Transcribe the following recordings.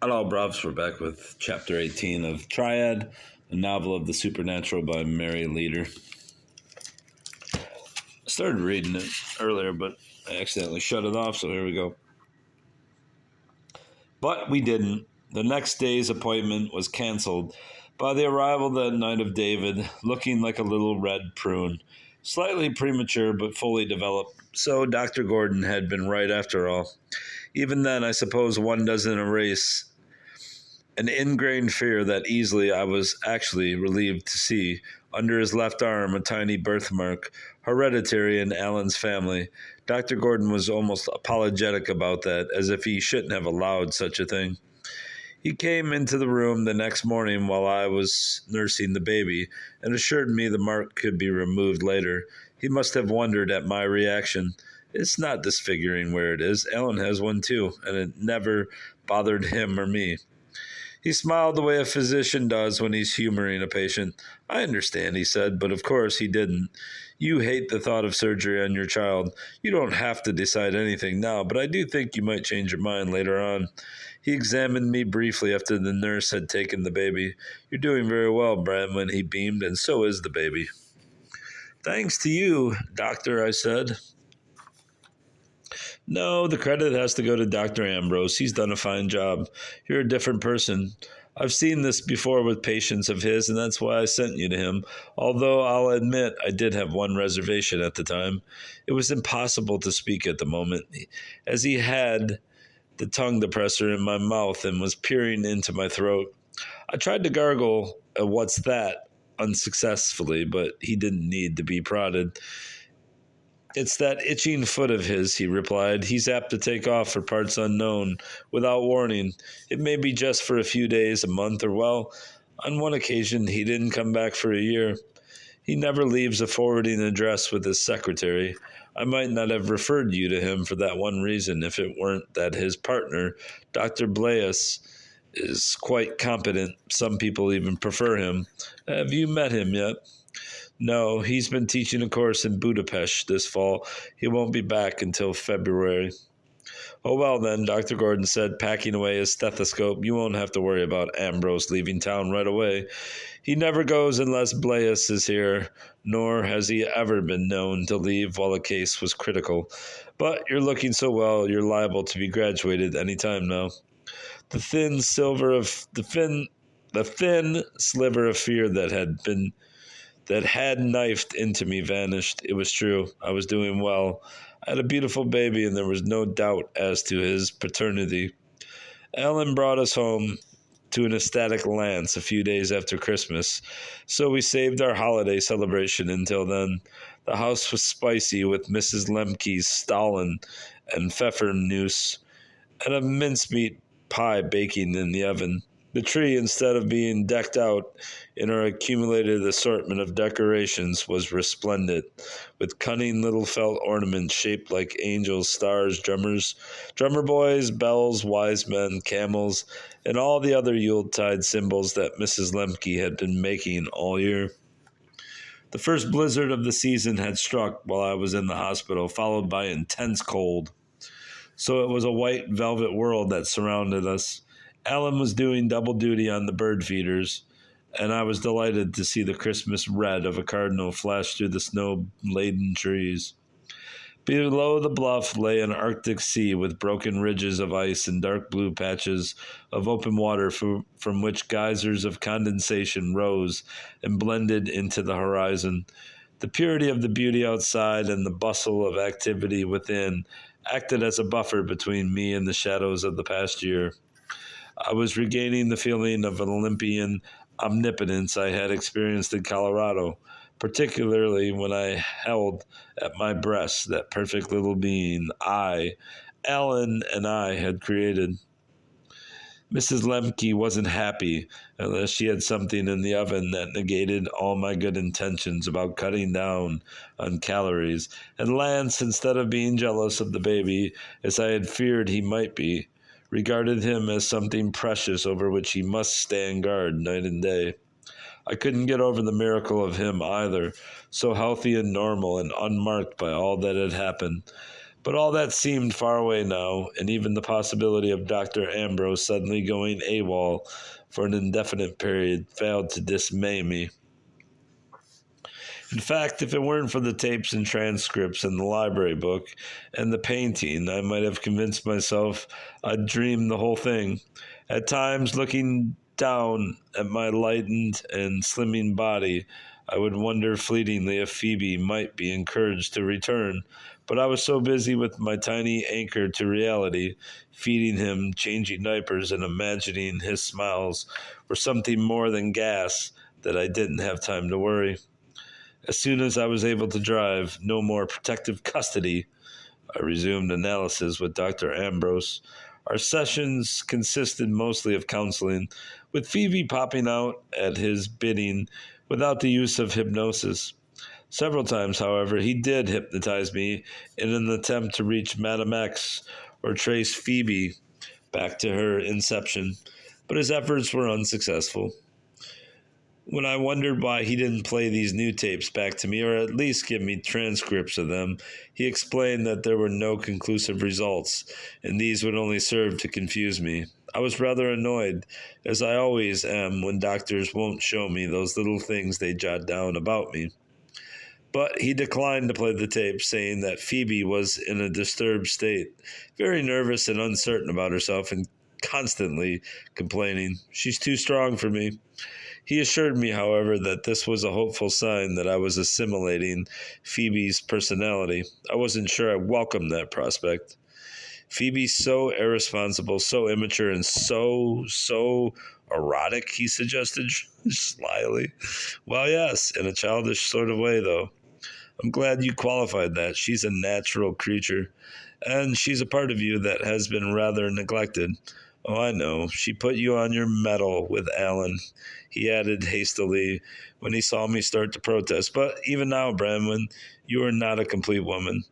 Hello, Brovs. We're back with Chapter 18 of Triad, a novel of the supernatural by Mary Leader. I started reading it earlier, but I accidentally shut it off, so here we go. But we didn't. The next day's appointment was canceled by the arrival that night of David, looking like a little red prune, slightly premature but fully developed. So Dr. Gordon had been right after all. Even then, I suppose one doesn't erase an ingrained fear that easily I was actually relieved to see, under his left arm, a tiny birthmark, hereditary in Alan's family. Dr. Gordon was almost apologetic about that, as if he shouldn't have allowed such a thing. He came into the room the next morning while I was nursing the baby and assured me the mark could be removed later. He must have wondered at my reaction. It's not disfiguring where it is. Alan has one too, and it never bothered him or me. He smiled the way a physician does when he's humoring a patient. I understand, he said, but of course he didn't. You hate the thought of surgery on your child. You don't have to decide anything now, but I do think you might change your mind later on. He examined me briefly after the nurse had taken the baby. You're doing very well, Bradman, he beamed, and so is the baby. Thanks to you, doctor, I said. No, the credit has to go to Dr. Ambrose. He's done a fine job. You're a different person. I've seen this before with patients of his, and that's why I sent you to him, although I'll admit I did have one reservation at the time. It was impossible to speak at the moment, as he had the tongue depressor in my mouth and was peering into my throat. I tried to gargle a "what's that?" unsuccessfully, but he didn't need to be prodded. It's that itching foot of his, he replied. He's apt to take off for parts unknown, without warning. It may be just for a few days, a month, or well, on one occasion he didn't come back for a year. He never leaves a forwarding address with his secretary. I might not have referred you to him for that one reason if it weren't that his partner, Dr. Blais, is quite competent. Some people even prefer him. Have you met him yet? No, he's been teaching a course in Budapest this fall. He won't be back until February. Oh, well then, Dr. Gordon said, packing away his stethoscope. You won't have to worry about Ambrose leaving town right away. He never goes unless Blais is here, nor has he ever been known to leave while a case was critical. But you're looking so well, you're liable to be graduated any time now. The thin sliver of fear that had knifed into me vanished. It was true. I was doing well. I had a beautiful baby, and there was no doubt as to his paternity. Alan brought us home to an ecstatic Lance a few days after Christmas, so we saved our holiday celebration until then. The house was spicy with Mrs. Lemke's stollen and pfeffernusse, and a mincemeat pie baking in the oven. The tree, instead of being decked out in our accumulated assortment of decorations, was resplendent, with cunning little felt ornaments shaped like angels, stars, drummer boys, bells, wise men, camels, and all the other Yuletide symbols that Mrs. Lemke had been making all year. The first blizzard of the season had struck while I was in the hospital, followed by intense cold. So it was a white velvet world that surrounded us. Alan was doing double duty on the bird feeders, and I was delighted to see the Christmas red of a cardinal flash through the snow-laden trees. Below the bluff lay an Arctic sea with broken ridges of ice and dark blue patches of open water from which geysers of condensation rose and blended into the horizon. The purity of the beauty outside and the bustle of activity within acted as a buffer between me and the shadows of the past year. I was regaining the feeling of an Olympian omnipotence I had experienced in Colorado, particularly when I held at my breast that perfect little being Alan and I had created. Mrs. Lemke wasn't happy unless she had something in the oven that negated all my good intentions about cutting down on calories, and Lance, instead of being jealous of the baby, as I had feared he might be, regarded him as something precious over which he must stand guard night and day. I couldn't get over the miracle of him either, so healthy and normal and unmarked by all that had happened. But all that seemed far away now, and even the possibility of Dr. Ambrose suddenly going AWOL for an indefinite period failed to dismay me. In fact, if it weren't for the tapes and transcripts and the library book and the painting, I might have convinced myself I'd dreamed the whole thing. At times, looking down at my lightened and slimming body, I would wonder fleetingly if Phoebe might be encouraged to return, but I was so busy with my tiny anchor to reality, feeding him, changing diapers, and imagining his smiles were something more than gas, that I didn't have time to worry. As soon as I was able to drive, no more protective custody, I resumed analysis with Dr. Ambrose. Our sessions consisted mostly of counseling, with Phoebe popping out at his bidding without the use of hypnosis. Several times, however, he did hypnotize me in an attempt to reach Madame X or trace Phoebe back to her inception, but his efforts were unsuccessful. When I wondered why he didn't play these new tapes back to me, or at least give me transcripts of them, he explained that there were no conclusive results, and these would only serve to confuse me. I was rather annoyed, as I always am when doctors won't show me those little things they jot down about me. But he declined to play the tape, saying that Phoebe was in a disturbed state, very nervous and uncertain about herself, and constantly complaining, "She's too strong for me." He assured me, however, that this was a hopeful sign that I was assimilating Phoebe's personality. I wasn't sure I welcomed that prospect. Phoebe's so irresponsible, so immature, and so erotic, he suggested slyly. Well, yes, in a childish sort of way, though. I'm glad you qualified that. She's a natural creature, and she's a part of you that has been rather neglected. Oh, I know. She put you on your mettle with Alan, he added hastily when he saw me start to protest. But even now, Branwyn, you are not a complete woman.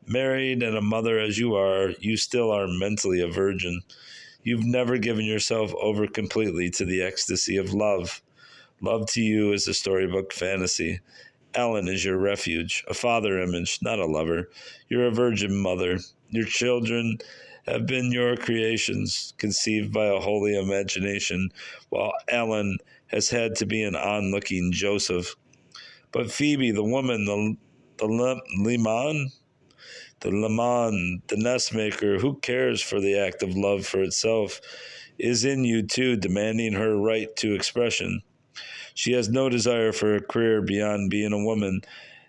Married and a mother as you are, you still are mentally a virgin. You've never given yourself over completely to the ecstasy of love. Love to you is a storybook fantasy. Ellen is your refuge, a father image, not a lover. You're a virgin mother. Your children have been your creations, conceived by a holy imagination, while Ellen has had to be an onlooking Joseph. But Phoebe, the woman, the Leman, the nestmaker, who cares for the act of love for itself, is in you too, demanding her right to expression. She has no desire for a career beyond being a woman,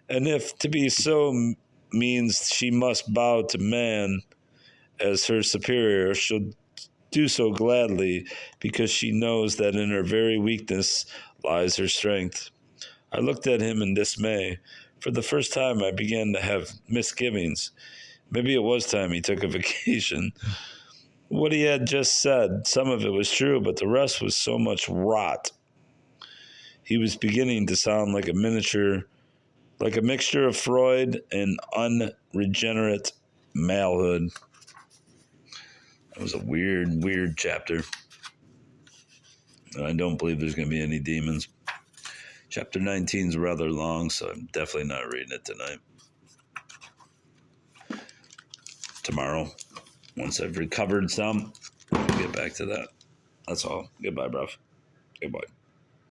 and if to be so means she must bow to man as her superior, she'll do so gladly because she knows that in her very weakness lies her strength. I looked at him in dismay. For the first time, I began to have misgivings. Maybe it was time he took a vacation. What he had just said, some of it was true, but the rest was so much rot. He was beginning to sound like like a mixture of Freud and unregenerate malehood. That was a weird chapter. I don't believe there's going to be any demons. Chapter 19 is rather long, so I'm definitely not reading it tonight. Tomorrow, once I've recovered some, I'll get back to that. That's all. Goodbye, bruv. Goodbye.